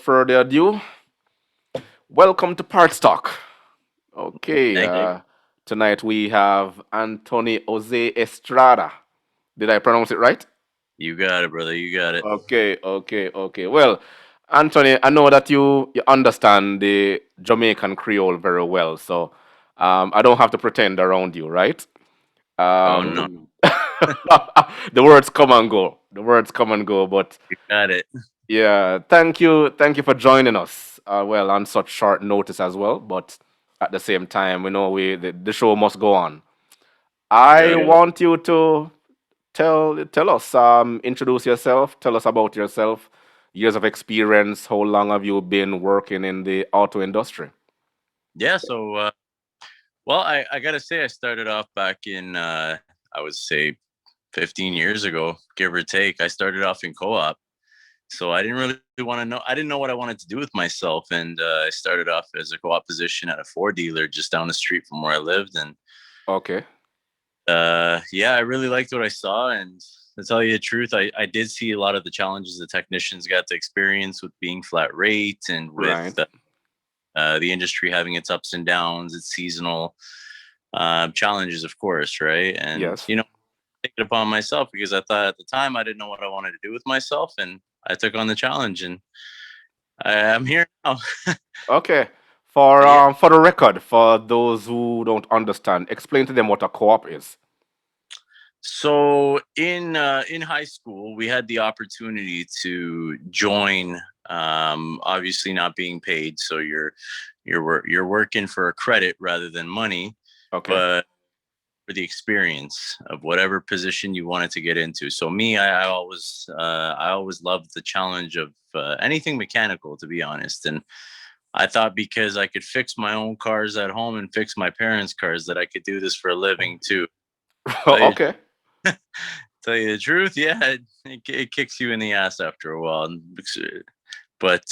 further ado, welcome to Parts Talk. Okay, Thank tonight we have Anthony Jose Estrada. Did I pronounce it right? you. Got it, brother. You got it. Okay. Well, Anthony, I know that you understand the Jamaican Creole very well, so I don't have to pretend around you, right? Oh no, Um, the words come and go. The words come and go, but you got it. yeah, thank you for joining us. Well, on such short notice as well, but at the same time, we know the show must go on. I Yep. want you to tell us, introduce yourself, tell us about yourself, years of experience, how long have you been working in the auto industry? Yeah. Well, I gotta say, I started off back in I would say 15 years ago, give or take. I started off in co-op, so I didn't really want to know. I didn't know what I wanted to do with myself, and I started off as a co-op position at a Ford dealer just down the street from where I lived, and Okay, yeah, I really liked what I saw. And to tell you the truth, I did see a lot of the challenges the technicians got to experience with being flat rate and with right. the industry having its ups and downs, its seasonal challenges, of course, right? And Yes. take it upon myself because I thought at the time I didn't know what I wanted to do with myself, and I took on the challenge, and I'm here now. Okay. Yeah. For the record, for those who don't understand, explain to them what a co-op is. So in high school, we had the opportunity to join. Obviously, not being paid, so you're working for a credit rather than money, Okay. but for the experience of whatever position you wanted to get into. So me, I always loved the challenge of anything mechanical, to be honest. And I thought because I could fix my own cars at home and fix my parents' cars, that I could do this for a living too. Tell you, Okay. tell you the truth, yeah, it kicks you in the ass after a while. But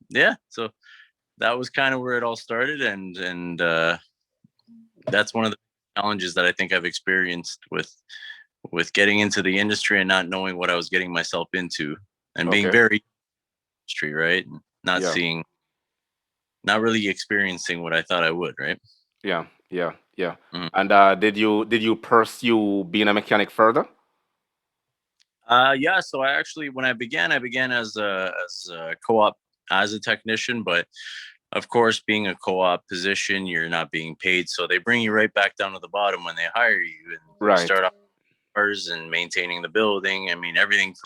yeah, so that was kind of where it all started, and that's one of the challenges that I think I've experienced with getting into the industry and not knowing what I was getting myself into, and being Okay. very industry, right? And not Yeah. seeing, not really experiencing what I thought I would, right? Yeah. Mhm. And did you pursue being a mechanic further? Yeah. So I actually, when I began as a co-op as a technician, but of course, being a co-op position, you're not being paid, so they bring you right back down to the bottom when they hire you, and you Right. start off cars and maintaining the building. I mean, everything,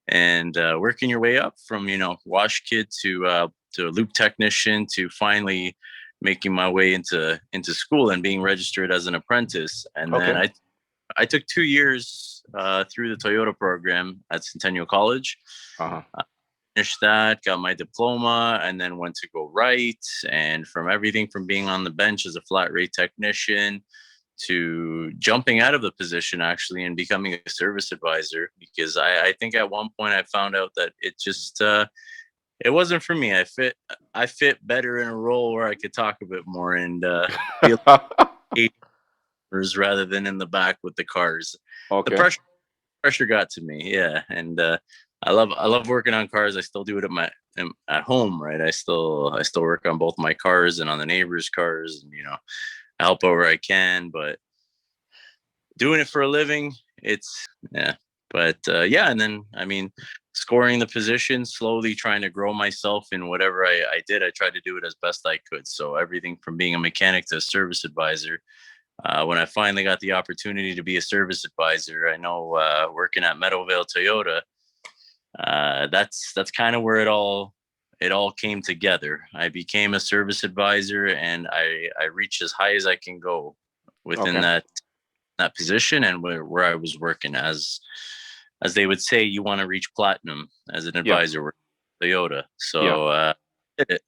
and working your way up from wash kid to loop technician to finally making my way into school and being registered as an apprentice. And then Okay. I took 2 years through the Toyota program at Centennial College. Uh-huh. I finished that, got my diploma, and then went to go right. And from everything from being on the bench as a flat rate technician to jumping out of the position actually and becoming a service advisor, because I think at one point I found out that it wasn't for me. I fit better in a role where I could talk a bit more and be a rather than in the back with the cars. The Okay. pressure got to me, yeah. And I love working on cars. I still do it at home, right? I still work on both my cars and on the neighbors' cars, and I help out where I can. But doing it for a living, it's yeah. But yeah, and then I mean, scoring the position, slowly trying to grow myself in whatever I did. I tried to do it as best I could. So everything from being a mechanic to a service advisor. When I finally got the opportunity to be a service advisor, I know working at Meadowvale Toyota, that's kind of where it all came together. I became a service advisor, and I reached as high as I can go within Okay. that position, and where I was working as they would say, you want to reach platinum as an Yeah. advisor with Toyota. Yeah. So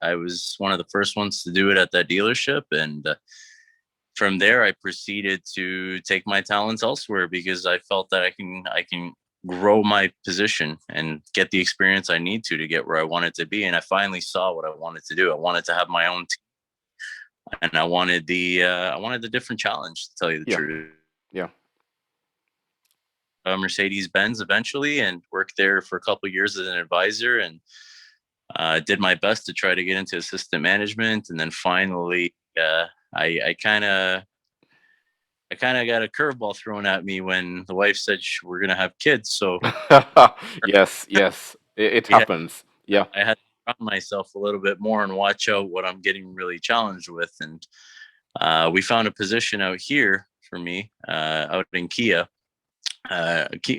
I was one of the first ones to do it at that dealership, and from there I proceeded to take my talents elsewhere because I felt that I can grow my position and get the experience I need to get where I wanted to be. And I finally saw what I wanted to do. I wanted to have my own team, and I wanted the different challenge, to tell you the Yeah. truth. Yeah. Mercedes Benz eventually, and worked there for a couple of years as an advisor. And Did my best to try to get into assistant management, and then finally, I, I kind of I kind of got a curveball thrown at me when the wife said we're gonna have kids. So Yes, yes, it we had, happens. Yeah. I had to ground myself a little bit more and watch out what I'm getting really challenged with. And we found a position out here for me, out in Kia,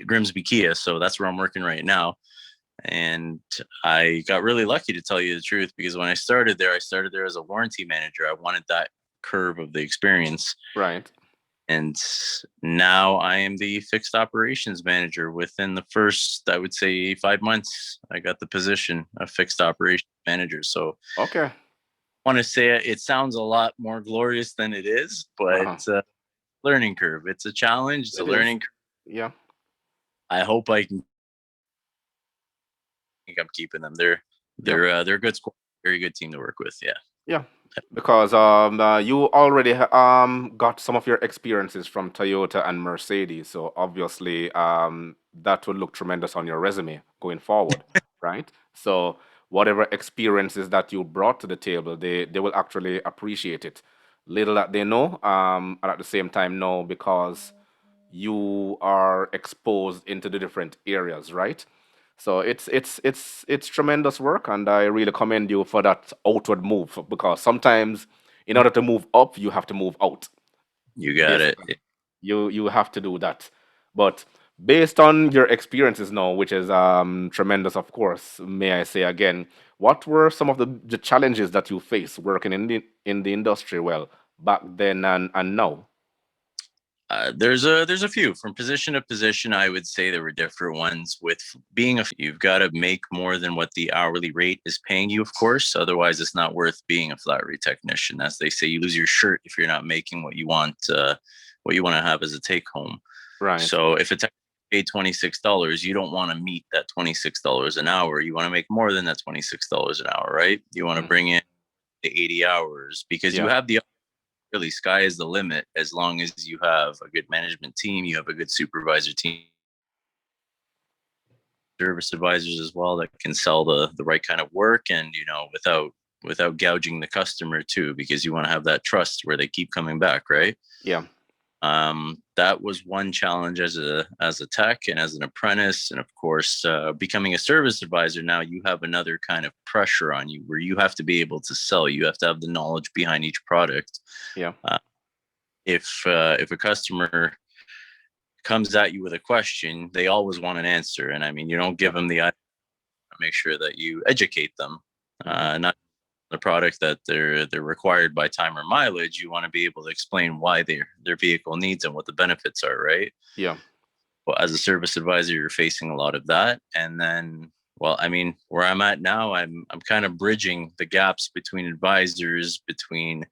Grimsby Kia. So that's where I'm working right now. And I got really lucky, to tell you the truth, because when I started there as a warranty manager. I wanted that curve of the experience. Right. And now I am the fixed operations manager. Within the first, I would say, 5 months, I got the position of fixed operations manager. So Okay. I want to say it sounds a lot more glorious than it is, but Uh-huh. learning curve. It's a challenge. It's a It is. learning curve. Yeah. I hope I can. Think I'm keeping them. They're Yeah. they're uh, they're a good squad, very good team to work with. Yeah. Yeah, because you already got some of your experiences from Toyota and Mercedes, so obviously that would look tremendous on your resume going forward, right? So whatever experiences that you brought to the table, they will actually appreciate it. Little that they know, and at the same time know because you are exposed into the different areas, right? So it's tremendous work, and I really commend you for that outward move because sometimes in order to move up, you have to move out. You got it. Basically, you have to do that. But based on your experiences now, which is tremendous, of course, may I say again, what were some of the challenges that you faced working in the industry? Well, back then and now. There's a few from position to position. I would say there were different ones. With being you've got to make more than what the hourly rate is paying you, of course. Otherwise, it's not worth being a flat rate technician. As they say, you lose your shirt if you're not making what you want to have as a take home. Right. So if it's paid $26, you don't want to meet that $26 an hour. You want to make more than that $26 an hour, right? You want to Hmm. bring in the 80 hours because you Yeah. have the really sky is the limit as long as you have a good management team, you have a good supervisor team, service advisors as well that can sell the right kind of work, and without gouging the customer too, because you want to have that trust where they keep coming back, right? Yeah. That was one challenge as a tech and as an apprentice, and of course, becoming a service advisor. Now you have another kind of pressure on you where you have to be able to sell. You have to have the knowledge behind each product. Yeah. Uh, if a customer comes at you with a question, they always want an answer, and I mean, you don't give Yeah. them the. Make sure that you educate them, Hmm. not the product that they're required by time or mileage. You want to be able to explain why their vehicle needs and what the benefits are, right? Yeah. Well, as a service advisor, you're facing a lot of that. And then, well, I mean, where I'm at now, I'm kind of bridging the gaps between advisors, between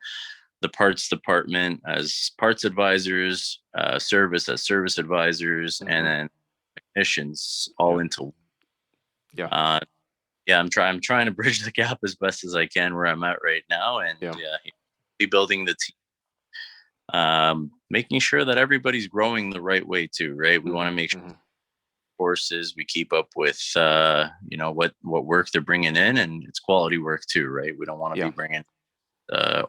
the parts department as parts advisors, service as service advisors, and Hmm. then technicians all Yeah. into. Yeah. Uh, yeah, I'm trying to bridge the gap as best as I can where I'm at right now, and Yeah. yeah, rebuilding the team, making sure that everybody's growing the right way too. Right, we want Hmm. to make sure Hmm. courses we keep up with, what work they're bringing in, and it's quality work too. Right, we don't want to be Yeah. bringing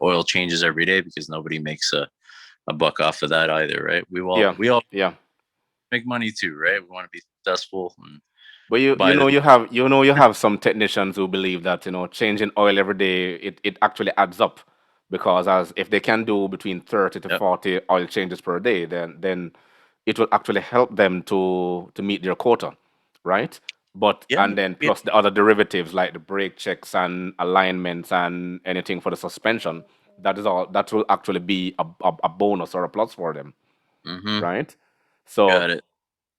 oil changes every day because nobody makes a buck off of that either. Right, Yeah. we all Yeah. make money too. Right, we want to be successful and But you buy the. know you have some technicians who believe that changing oil every day it actually adds up because as if they can do between 30 to Yep. 40 oil changes per day then it will actually help them to meet their quota, right? But Yeah, and then yeah. plus the other derivatives like the brake checks and alignments and anything for the suspension, that is all that will actually be a bonus or a plus for them, Mm-hmm. right? So Got it.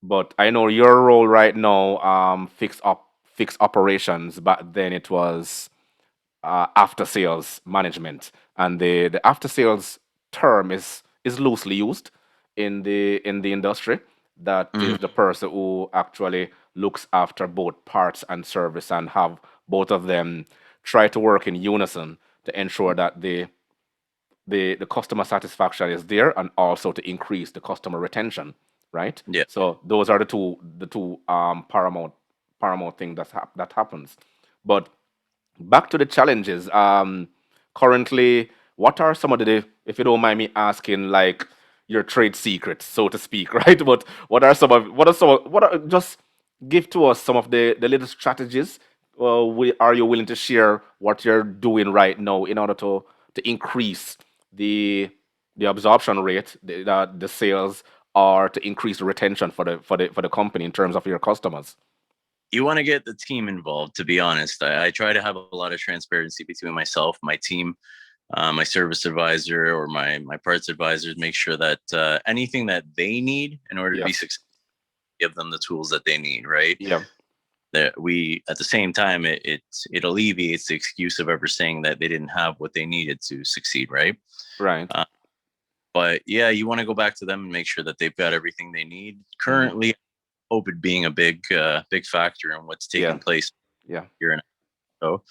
but I know your role right now, fix operations. Back then it was after sales management, and the after sales term is loosely used in the industry. That Mm-hmm. is the person who actually looks after both parts and service and have both of them try to work in unison to ensure that the customer satisfaction is there and also to increase the customer retention, right? Yeah. So those are the two paramount thing that happens. But back to the challenges. Currently, what are some of the, if you don't mind me asking, like your trade secrets, so to speak, right? But what are, just give to us some of the little strategies. Are you willing to share what you're doing right now in order to increase the the absorption rate, the sales, or to increase the retention for the company in terms of your customers? You want to get the team involved. To be honest, I try to have a lot of transparency between myself, my team, my service advisor, or my parts advisors. Make sure that anything that they need in order to be Yes. successful, give them the tools that they need. Right. Yeah. That we at the same time it alleviates the excuse of ever saying that they didn't have what they needed to succeed. Right. Right. Uh, but yeah, you want to go back to them and make sure that they've got everything they need. Hmm. Currently, COVID being a big factor in what's Yeah. taking place Yeah. here in Mexico,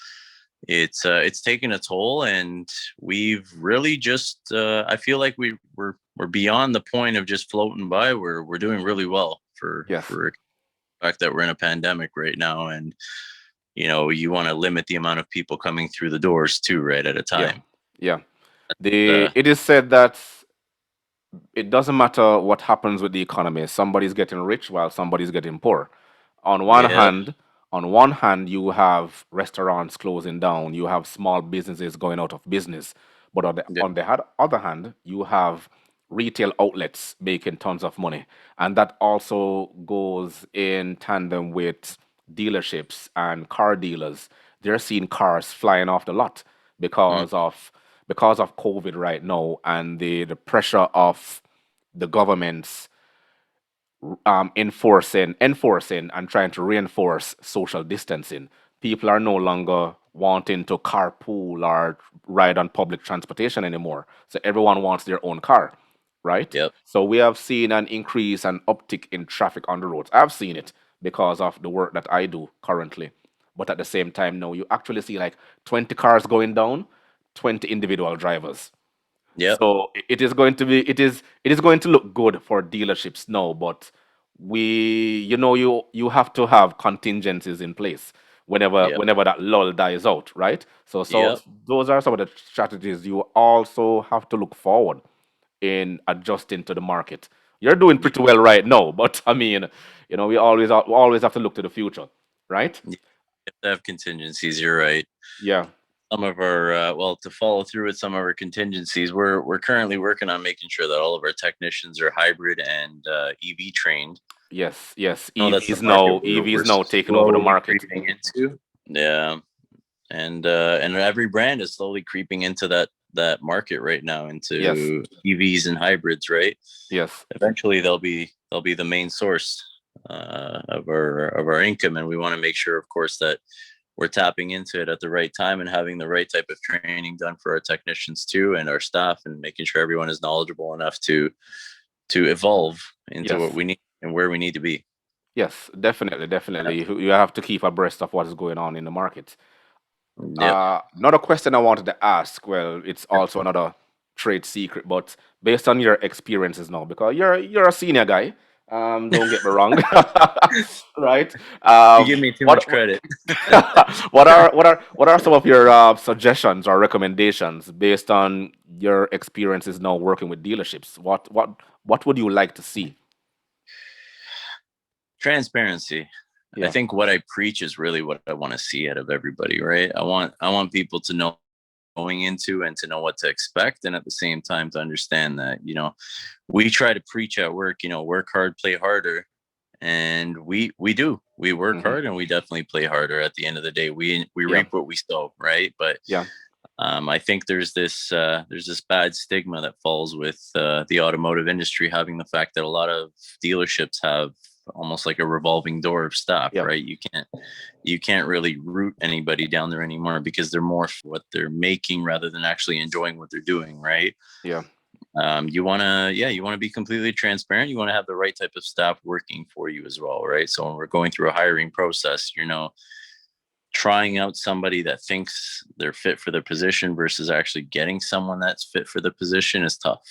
it's taken a toll, and we've really just I feel like we're beyond the point of just floating by. We're doing really well Yes. for the fact that we're in a pandemic right now, and you want to limit the amount of people coming through the doors too, right, at a Yeah. time. Yeah. The uh, it is said that it doesn't matter what happens with the economy. Somebody's getting rich while somebody's getting poor. On one yeah, hand, on one hand, you have restaurants closing down, you have small businesses going out of business, but yeah, other hand, you have retail outlets making tons of money, and that also goes in tandem with dealerships and car dealers. They're seeing cars flying off the lot mm, because of COVID right now and the pressure of the government's enforcing and trying to reinforce social distancing. People are no longer wanting to carpool or ride on public transportation anymore. So everyone wants their own car, right? yep, So we have seen an increase and uptick in traffic on the roads. I've seen it because of the work that I do currently. But at the same time, no, you actually see like 20 cars going down, 20 individual drivers. yep, So it is going to be it is going to look good for dealerships now, but you have to have contingencies in place yep, whenever that lull dies out, right? So yep, those are some of the strategies you also have to look forward in adjusting to the market. You're doing yep, pretty well right now, but I mean, we always have to look to the future, right? yep. Have contingencies. You're right. Yeah. Some of our well, to follow through with some of our contingencies, we're currently working on making sure that all of our technicians are hybrid and EV trained. Yes, yes. I know that's the market EVs we're now taking over the slowly market. creeping into. Yeah, and every brand is slowly creeping into that market right now, Yes, into EVs and hybrids. Right. yes, Eventually, they'll be the main source of our income, and we want to make sure, of course, that we're tapping into it at the right time and having the right type of training done for our technicians too and our staff, and making sure everyone is knowledgeable enough to evolve into what yes, we need and where we need to be. yes. Definitely, Yeah. definitely. You have to keep abreast of what is going on in the market. Yep. Another question I wanted to ask. Well, it's also another trade secret, but based on your experiences now, because you're a senior guy. Don't get me wrong, right? You give me too What much credit. what are some of your suggestions or recommendations based on your experiences now working with dealerships? What would you like to see? Transparency. I Yeah, think what I preach is really what I want to see out of everybody, right? I want people to know going into and to know what to expect, and at the same time to understand that we try to preach at work, work hard, play harder, and we do. We work hmm, hard, and we definitely play harder. At the end of the day, we yeah, reap what we sow, right? But yeah, I think there's this bad stigma that falls with the automotive industry, having the fact that a lot of dealerships have almost like a revolving door of staff, yeah, right? You can't really root anybody down there anymore, because they're more for what they're making rather than actually enjoying what they're doing, right? yeah, You want to be completely transparent. You want to have the right type of staff working for you as well, right? So when we're going through a hiring process, trying out somebody that thinks they're fit for the position versus actually getting someone that's fit for the position is tough.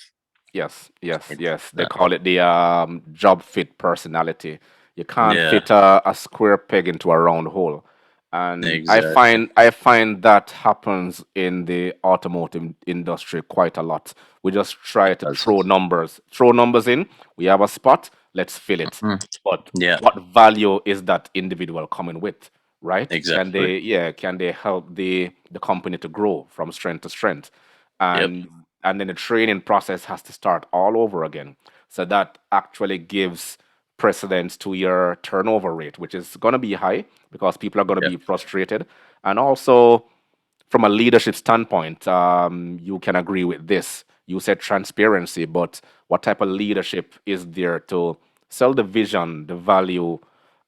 yes, yes, It's yes. They call it the job fit personality. You can't yeah, fit a square peg into a round hole. And Exactly. I find that happens in the automotive industry quite a lot. We just try to That's throw numbers in. We have a spot, let's fill it. mhm. But Yeah, what value is that individual coming with, right? exactly. Can they help the company to grow from strength to strength? Yep. And and then the training process has to start all over again. So that actually gives precedence to your turnover rate, which is going to be high because people are going to Yep. be frustrated. And also, from a leadership standpoint, you can agree with this. You said transparency, but what type of leadership is there to sell the vision, the value,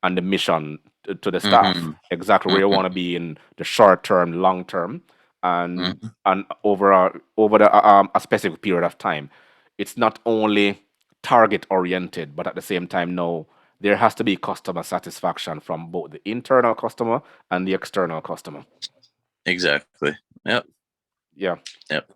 and the mission to the staff? Mm-hmm. Exactly where you want to Mm-hmm. be in the short term, long term, and Mm-hmm. over a specific period of time. It's not only target oriented, but at the same time, no, there has to be customer satisfaction from both the internal customer and the external customer. Exactly. Yep. Yeah. Yep.